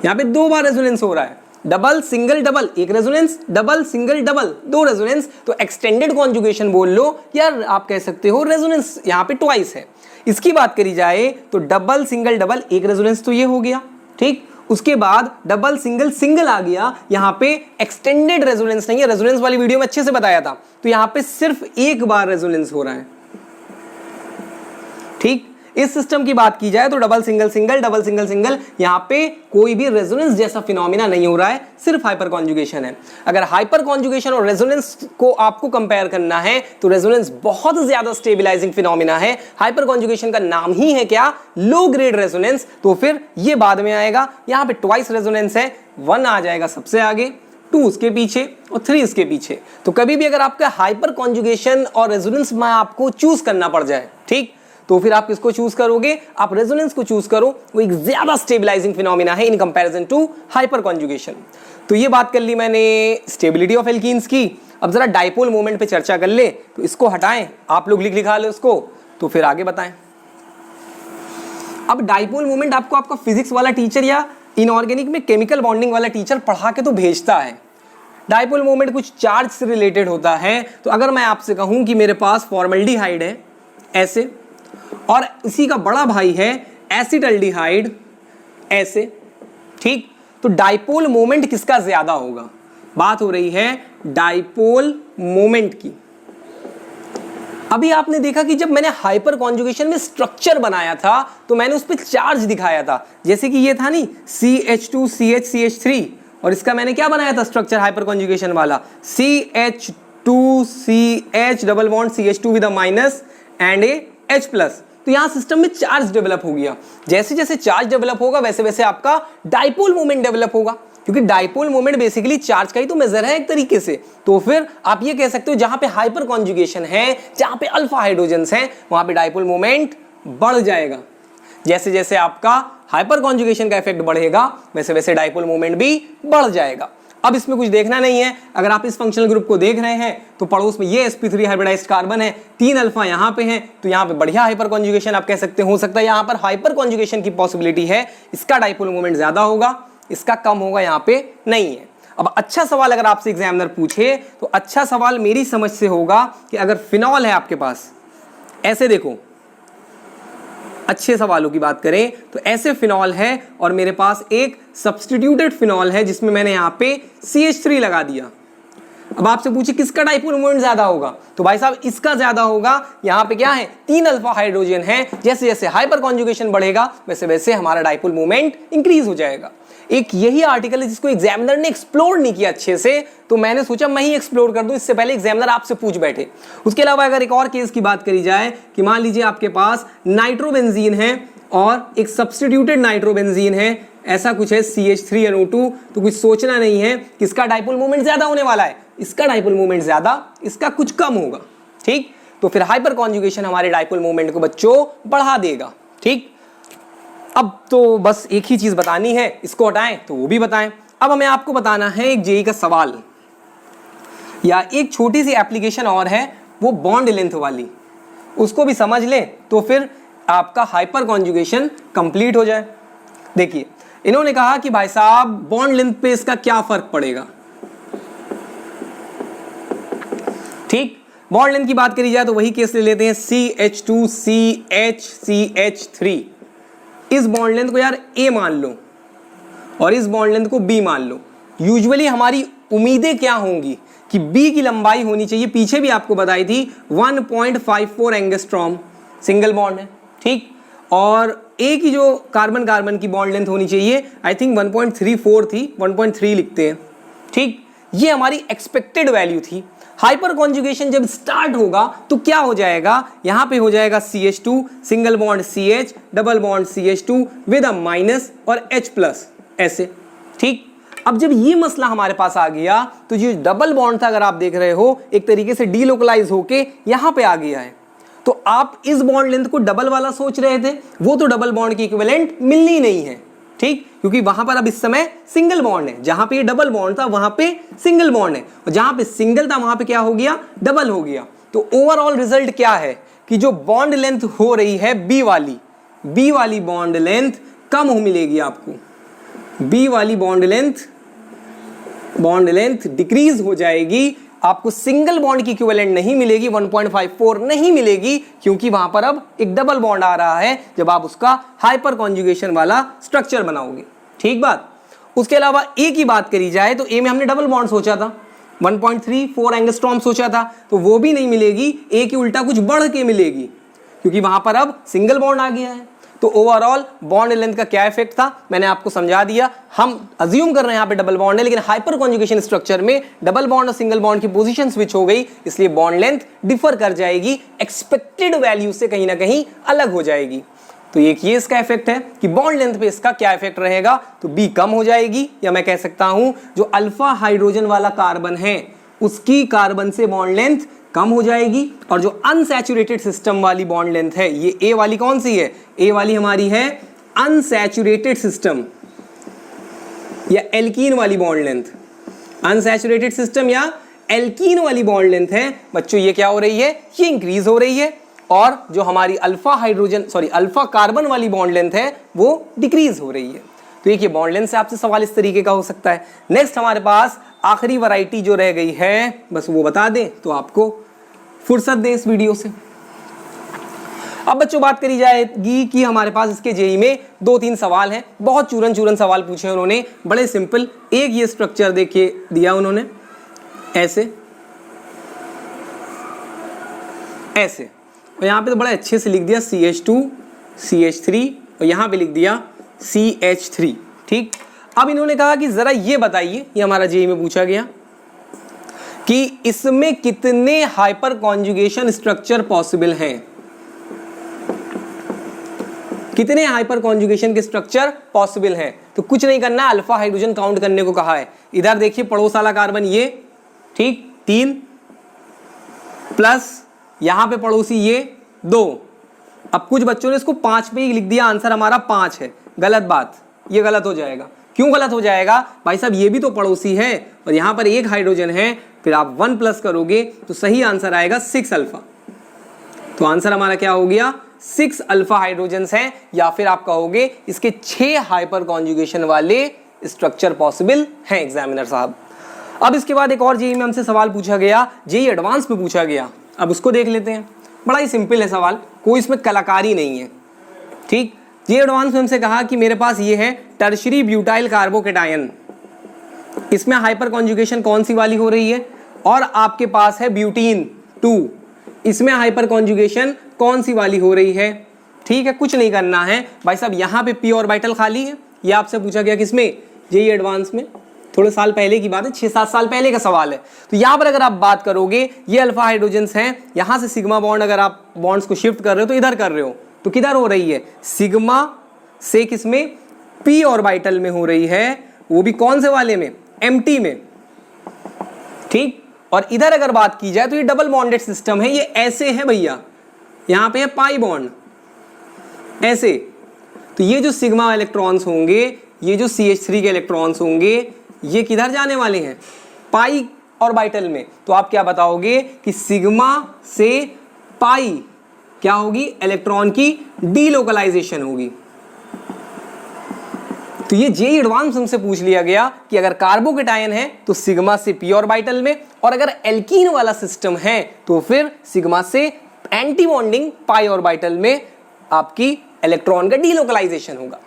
यहां पे 2 बार रेजोनेंस हो रहा है। Double single double 1 resonance, double single double 2 resonance, तो एक्सटेंडेड कॉन्जुगेशन बोल लो या आप कह सकते हो रेजोनेंस यहां पे ट्वाइस है। इसकी बात करी जाए तो डबल सिंगल डबल 1 रेजोनेंस तो ये हो गया, ठीक। उसके बाद डबल सिंगल सिंगल आ गया, यहां पे एक्सटेंडेड रेजोनेंस नहीं है, रेजोनेंस वाली वीडियो में अच्छे से बताया था, तो यहां पे सिर्फ 1 बार रेजोनेंस हो रहा है, ठीक। इस सिस्टम की बात की जाए तो double single single, double single single, यहां पे कोई भी रेजोनेंस जैसा फिनोमिना नहीं हो रहा है, सिर्फ हाइपर कॉन्जुगेशन है। अगर हाइपर कॉन्जुगेशन और रेजोनेंस को आपको कंपेयर करना है तो रेजोनेंस बहुत ज्यादा स्टेबलाइजिंग फिनोमिना है, हाइपर कॉन्जुगेशन का नाम ही है क्या, लो ग्रेड रेजोनेंस, तो फिर ये बाद में आएगा। यहां पे ट्वाइस रेजोनेंस है, 1 आ जाएगा सबसे आगे, 2 उसके पीछे और 3 इसके पीछे। तो कभी भी अगर आपका हाइपर कॉन्जुगेशन और रेजोनेंस में आपको चूज करना पड़ जाए, ठीक, तो फिर आप किसको चूज करोगे, आप रेजोनेंस को चूज करो, वो एक ज्यादा स्टेबलाइजिंग फिनोमिना है in comparison to hyperconjugation. तो ये बात कर ली मैंने स्टेबिलिटी ऑफ एल्कीन्स की। अब जरा डाइपोल मोमेंट पे चर्चा कर ले, तो इसको हटाएं, आप लोग लिखा लो उसको, तो फिर आगे बताएं। अब डाइपोल मोमेंट आपको आपका फिजिक्स वाला टीचर या इनऑर्गेनिक में केमिकल बॉन्डिंग वाला टीचर पढ़ा के तो भेजता है। डाइपोल मोमेंट कुछ चार्ज से रिलेटेड होता है। तो अगर मैं आपसे कहूं कि मेरे पास फॉर्मल्डिहाइड है ऐसे, और इसी का बड़ा भाई है एसिटल्डिहाइड ऐसे, ठीक, तो डाइपोल मोमेंट किसका ज्यादा होगा, बात हो रही है डाइपोल मोमेंट की। अभी आपने देखा कि जब मैंने हाइपर कॉन्जुगेशन में स्ट्रक्चर बनाया था तो मैंने उस पर चार्ज दिखाया था, जैसे कि ये था नहीं CH2CH3, और इसका मैंने क्या बनाया था स्ट्रक्चर हाइपर कॉन्जुगेशन वाला, CH2CH double bond CH2 with a minus and A H+। तो यहां सिस्टम में चार्ज डेवलप हो गया, जैसे जैसे चार्ज डेवलप होगा वैसे वैसे आपका डाइपोल मोमेंट डेवलप होगा, क्योंकि डाइपोल मोमेंट बेसिकली चार्ज का ही तो मेजर है एक तरीके से। तो फिर आप ये कह सकते हो जहां पे हाइपर कॉन्जुगेशन है, जहां पे अल्फा हाइड्रोजन्स हैं, वहां पे डाइपोल मोमेंट बढ़ जाएगा। जैसे जैसे आपका हाइपर कॉन्जुगेशन का इफेक्ट बढ़ेगा वैसे वैसे डाइपोल मोमेंट भी बढ़ जाएगा। अब इसमें कुछ देखना नहीं है, अगर आप इस फंक्शनल ग्रुप को देख रहे हैं तो पड़ोस में ये sp3 हाइब्रिडाइज्ड कार्बन है, 3 अल्फा यहां पे हैं, तो यहां पे बढ़िया हाइपर कॉन्जुगेशन आप कह सकते हो सकता है, यहां पर हाइपर कॉन्जुगेशन की पॉसिबिलिटी है, इसका डाइपोल मोमेंट ज्यादा होगा, इसका कम होगा, यहां पे नहीं है। अब अच्छा सवाल अगर आपसे एग्जामिनर पूछे तो अच्छा सवाल मेरी समझ से होगा कि अगर फिनॉल है आपके पास, ऐसे देखो, अच्छे सवालों की बात करें तो ऐसे फिनॉल है और मेरे पास एक सब्स्टिट्यूटेड फिनॉल है जिसमें मैंने यहां पे CH3 लगा दिया। अब आपसे पूछे किसका डाइपोल मोमेंट ज्यादा होगा, तो भाई साहब इसका ज्यादा होगा। यहां पे क्या है, 3 अल्फा हाइड्रोजन है, जैसे जैसे हाइपर कॉन्जुगेशन बढ़ेगा वैसे वैसे हमारा डाइपोल मोमेंट इंक्रीज हो जाएगा। एक यही आर्टिकल है जिसको एग्जामिनर ने एक्सप्लोर नहीं किया अच्छे से, तो मैंने सोचा मैं ही एक्सप्लोर कर दूं, इससे पहले एग्जामिनर आपसे पूछ बैठे। उसके अलावा अगर एक और केस की बात करी जाए कि मान लीजिए आपके पास नाइट्रोबेंजीन है और एक सब्स्टिट्यूटेड नाइट्रोबेंजीन है, ऐसा कुछ है CH3NO2, तो कुछ सोचना नहीं है कि इसका डाइपोल मोमेंट ज्यादा होने वाला है, इसका डाइपोल मोमेंट ज्यादा, इसका कुछ कम होगा। ठीक, तो फिर हाइपर कॉन्जुगेशन हमारे डाइपोल मोमेंट को बच्चों बढ़ा देगा। ठीक, अब तो बस एक ही चीज बतानी है, इसको हटाएं तो वो भी बताएं। अब हमें आपको बताना है एक जेईई का सवाल या एक छोटी सी एप्लीकेशन और है, वो बॉन्ड लेंथ वाली, उसको भी समझ लें तो फिर आपका हाइपर कॉन्जुगेशन कंप्लीट हो जाए। देखिए, इन्होंने कहा कि भाई साहब बॉन्ड लेंथ पे इसका क्या फर्क पड़ेगा। ठीक, बॉन्ड लेंथ की बात करी जाए तो वही केस ले लेते हैं CH2CH3। इस बॉन्ड लेंथ को यार A मान लो और इस बॉन्ड लेंथ को B मान लो। यूजुअली हमारी उम्मीदें क्या होंगी कि B की लंबाई होनी चाहिए, पीछे भी आपको बताई थी 1.54 एंगस्ट्रॉम सिंगल बॉन्ड है। ठीक, और A की जो कार्बन कार्बन की बॉन्ड लेंथ होनी चाहिए आई थिंक 1.34 थी, 1.3 लिखते हैं। ठीक, ये हमारी एक्सपेक्टेड वैल्यू थी। हाइपर कॉन्जुगेशन जब स्टार्ट होगा तो क्या हो जाएगा, यहां पे हो जाएगा CH2 single bond CH double bond CH2 with a minus और H प्लस ऐसे। ठीक, अब जब ये मसला हमारे पास आ गया तो जो डबल बॉन्ड था, अगर आप देख रहे हो, एक तरीके से डीलोकलाइज होके यहां पे आ गया है। तो आप इस बॉन्ड लेंथ को डबल वाला सोच रहे थे, वो तो डबल बॉन्ड की इक्विवेलेंट मिलनी नहीं है। ठीक, क्योंकि वहां पर अब इस समय सिंगल बॉन्ड है, जहां पे ये डबल बॉन्ड था वहां पे सिंगल बॉन्ड है, और जहां पे सिंगल था वहां पे क्या हो गया, डबल हो गया। तो ओवरऑल रिजल्ट क्या है कि जो बॉन्ड लेंथ हो रही है बी वाली बॉन्ड लेंथ कम मिलेगी आपको। बी वाली बॉन्ड लेंथ डिक्रीज हो जाएगी, आपको सिंगल बॉन्ड की इक्विवेलेंट नहीं मिलेगी, 1.54 नहीं मिलेगी, क्योंकि वहां पर अब एक डबल बॉन्ड आ रहा है जब आप उसका हाइपर कॉन्जुगेशन वाला स्ट्रक्चर बनाओगे। ठीक बात। उसके अलावा ए की बात करी जाए तो ए में हमने डबल बॉन्ड सोचा था, 1.34 एंगस्ट्रॉम सोचा था, तो वो भी नहीं मिलेगी, ए की उल्टा कुछ बढ़ के मिलेगी, क्योंकि वहां पर अब सिंगल बॉन्ड आ गया है। तो ओवरऑल बॉन्ड लेंथ का क्या इफेक्ट था मैंने आपको समझा दिया। हम अज्यूम कर रहे हैं यहाँ पे डबल बॉन्ड है, लेकिन हाइपर कॉन्जुगेशन स्ट्रक्चर में डबल बॉन्ड और सिंगल बॉन्ड की पोजीशन स्विच हो गई, इसलिए बॉन्ड लेंथ डिफर कर जाएगी, एक्सपेक्टेड वैल्यू से कहीं ना कहीं अलग हो जाएगी। तो एक ये इसका इफेक्ट है कि बॉन्ड लेंथ पे इसका क्या इफेक्ट रहेगा, तो बी कम हो जाएगी, या मैं कह सकता हूं जो अल्फा हाइड्रोजन वाला कार्बन है उसकी कार्बन से बॉन्ड लेंथ कम हो जाएगी, और जो अनसैचुरेटेड सिस्टम वाली बॉन्ड लेंथ है, ये ए वाली कौन सी है, ए वाली हमारी है अनसैचुरेटेड सिस्टम या एल्कीन वाली बॉन्ड लेंथ। अनसैचुरेटेड सिस्टम या एल्कीन वाली बॉन्ड लेंथ है बच्चों, ये क्या हो रही है, ये इंक्रीज हो रही है, और जो हमारी अल्फा कार्बन वाली बॉन्ड लेंथ है वो डिक्रीज हो रही है। तो एक ये बॉन्ड लेंथ से आपसे सवाल इस तरीके का हो सकता है। नेक्स्ट हमारे पास आखिरी वैरायटी जो रह गई है, बस वो बता दें तो आपको फुर्सत दें इस वीडियो से। अब बच्चों बात करी जाएगी कि हमारे पास इसके जेईई में 2-3 सवाल हैं, बहुत चूरन सवाल पूछे हैं उन्होंने, बड़े सिंपल। एक ये स्ट्रक्चर देखिए दिया उन्होंने ऐसे, और यहाँ पे तो बड़े अच्छे से लिख दिया CH2 CH3, और यहाँ पे लिख दिया CH3। ठीक, अब इन्होंने कहा कि जरा ये बताइए, ये हमारा जेईई में पूछा गया कि इसमें कितने हाइपर कॉन्जुगेशन स्ट्रक्चर पॉसिबल हैं, कितने हाइपर कॉन्जुगेशन के स्ट्रक्चर पॉसिबल हैं। तो कुछ नहीं करना, अल्फा हाइड्रोजन काउंट करने को कहा है। इधर देखिए पड़ोस वाला कार्बन ये, ठीक, 3 प्लस यहां पे पड़ोसी ये 2। अब कुछ बच्चों ने इसको 5 पे ही लिख दिया, आंसर हमारा 5 है। गलत बात, ये गलत हो जाएगा। क्यों गलत हो जाएगा भाई साहब, ये भी तो पड़ोसी है और यहां पर एक हाइड्रोजन है, फिर आप 1 प्लस करोगे तो सही आंसर आएगा 6 अल्फा। तो आंसर हमारा क्या हो गया, 6 अल्फा हाइड्रोजन्स हैं, या फिर आप कहोगे इसके 6 हाइपर कॉन्जुगेशन वाले स्ट्रक्चर पॉसिबल हैं एग्जामिनर साहब। अब इसके बाद एक और जेईई में हमसे सवाल पूछा गया, जेईई एडवांस में पूछा गया। अब उसको देख लेते हैं, बड़ा ही सिंपल है सवाल, कोई इसमें कलाकारी नहीं है। ठीक, जेईई एडवांस में हमसे कहा कि मेरे पास ये है टर्शरी ब्यूटाइल कार्बोकेटायन, इसमें हाइपर कॉन्जुगेशन कौन सी वाली हो रही है, और आपके पास है ब्यूटीन 2, इसमें हाइपर कॉन्जुगेशन कौन सी वाली हो रही है। ठीक है, कुछ नहीं करना है भाई साहब, यहाँ पे पी ऑर्बिटल खाली है, ये आपसे पूछा गया किसमें, जेईई एडवांस में, थोड़े साल पहले की बात है, 6-7 साल पहले का सवाल है। तो यहाँ पर अगर आप बात करोगे, ये अल्फा हाइड्रोजन्स हैं, यहाँ से सिग्मा बॉन्ड अगर आप बॉन्ड्स को शिफ्ट कर रहे हो तो इधर कर रहे हो, तो किधर हो रही है, सिग्मा से किसमें, पी ऑर्बिटल में हो रही है, वो भी कौन से वाले में, एम्प्टी में, ठीक। और इधर अगर बात की जाए तो ये डबल बॉन्डेड सिस्टम है, ये ऐसे है भैया, यहाँ पे है पाई बॉन्ड ऐसे। तो ये जो सिग्मा इलेक्ट्रॉन्स होंगे, ये जो CH3 के इलेक्ट्रॉन्स होंगे, ये किधर जाने वाले हैं, पाई ऑर्बिटल में। तो आप क्या बताओगे कि सिग्मा से पाई क्या होगी, इलेक्ट्रॉन की डीलोकलाइजेशन होगी। तो ये जेईई एडवांस हमसे पूछ लिया गया कि अगर कार्बोकेटायन है तो सिग्मा से पी ऑर्बिटल में, और अगर एल्कीन वाला सिस्टम है तो फिर सिग्मा से एंटी बॉन्डिंग पाई ऑर्बिटल में आपकी इलेक्ट्रॉन का डीलोकलाइजेशन होगा।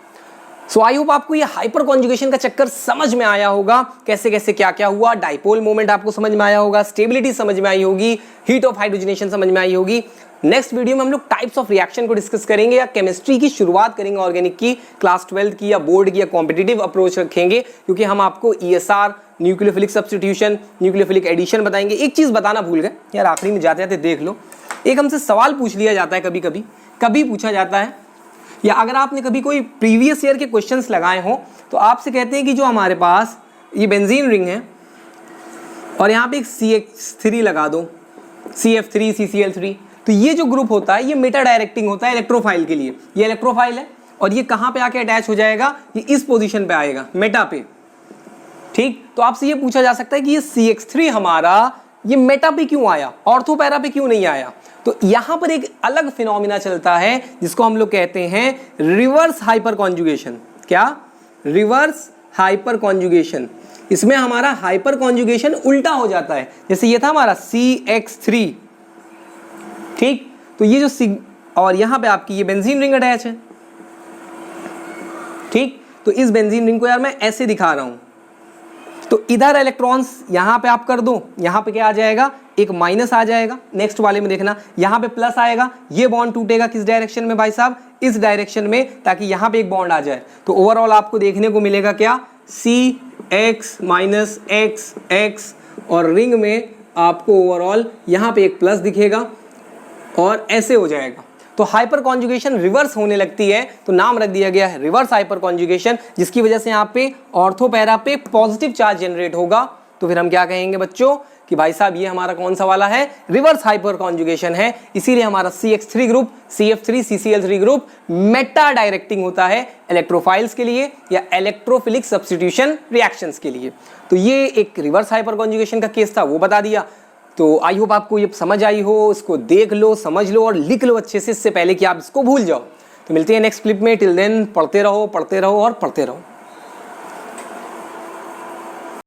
सो आई होप आपको ये हाइपर कॉन्जुगेशन का चक्कर समझ में आया होगा, कैसे कैसे क्या क्या हुआ, डाइपोल मोमेंट आपको समझ में आया होगा, स्टेबिलिटी समझ में आई होगी, हीट ऑफ हाइड्रोजनेशन समझ में आई होगी। नेक्स्ट वीडियो में हम लोग टाइप्स ऑफ रिएक्शन को डिस्कस करेंगे, या केमिस्ट्री की शुरुआत करेंगे ऑर्गेनिक की, क्लास 12 की या बोर्ड की या कॉम्पिटिटिव अप्रोच रखेंगे, क्योंकि हम आपको ESR, nucleophilic substitution, nucleophilic addition बताएंगे। एक चीज बताना भूल गए यार, आखिरी में जाते जाते देख लो, एक हमसे सवाल पूछ लिया जाता है, कभी पूछा जाता है, या अगर आपने कभी कोई प्रीवियस ईयर के क्वेश्चंस लगाए हो तो आपसे कहते हैं कि जो हमारे पास ये बेंजीन रिंग है और यहाँ पे एक CH3 लगा दो, CF3 CCl3, तो ये जो ग्रुप होता है ये मेटा डायरेक्टिंग होता है इलेक्ट्रोफाइल के लिए। ये इलेक्ट्रोफाइल है और ये कहाँ पे आके अटैच हो जाएगा, ये इस पोजीशन पे आएगा, मेटा पे, ठीक। तो आपसे ये पूछा जा सकता है कि ये CH3 हमारा ये मेटा पे क्यों आया, ऑर्थो पैरा पे क्यों नहीं आया। तो यहां पर एक अलग फिनोमिना चलता है जिसको हम लोग कहते हैं रिवर्स हाइपर कॉन्जुगेशन। क्या, रिवर्स हाइपर कॉन्जुगेशन। इसमें हमारा हाइपर कॉन्जुगेशन उल्टा हो जाता है, जैसे ये था हमारा CX3, ठीक। तो ये जो और यहां पे आपकी ये बेंजीन रिंग अटैच है, ठीक। तो इस बेंजीन रिंग को यार मैं ऐसे दिखा रहा हूं, तो इधर इलेक्ट्रॉन्स यहां पे आप कर दो, यहां पे क्या आ जाएगा, एक माइनस आ जाएगा, नेक्स्ट वाले में देखना यहां पे प्लस आएगा, ये बॉन्ड टूटेगा किस डायरेक्शन में भाई साहब, इस डायरेक्शन में, ताकि यहां पे एक बॉन्ड आ जाए। तो ओवरऑल आपको देखने को मिलेगा क्या, CX माइनस XX, और रिंग में आपको ओवरऑल यहां पे एक प्लस दिखेगा और ऐसे हो जाएगा। तो हाइपर कॉन्जुगेशन रिवर्स होने लगती है, तो नाम रख दिया गया है रिवर्स हाइपर कॉन्जुगेशन, जिसकी वजह से यहाँ पे ऑर्थो पैरा पे पॉजिटिव चार्ज जनरेट होगा। तो फिर हम क्या कहेंगे बच्चों कि भाई साहब ये हमारा कौन सा वाला है, रिवर्स हाइपर कॉन्जुगेशन है। इसीलिए हमारा CH3 group, CF3 CCl3 group Meta directing होता है इलेक्ट्रोफाइल्स के लिए या इलेक्ट्रोफिलिक सब्स्टिट्यूशन रिएक्शंस के लिए। तो ये एक रिवर्स हाइपर कॉन्जुगेशन का केस था, वो बता दिया। तो आई होप आपको ये समझ आई हो, इसको देख लो, समझ लो और लिख लो अच्छे से, इससे पहले कि आप इसको भूल जाओ। तो मिलते हैं नेक्स्ट क्लिप में, टिल देन पढ़ते रहो और पढ़ते रहो।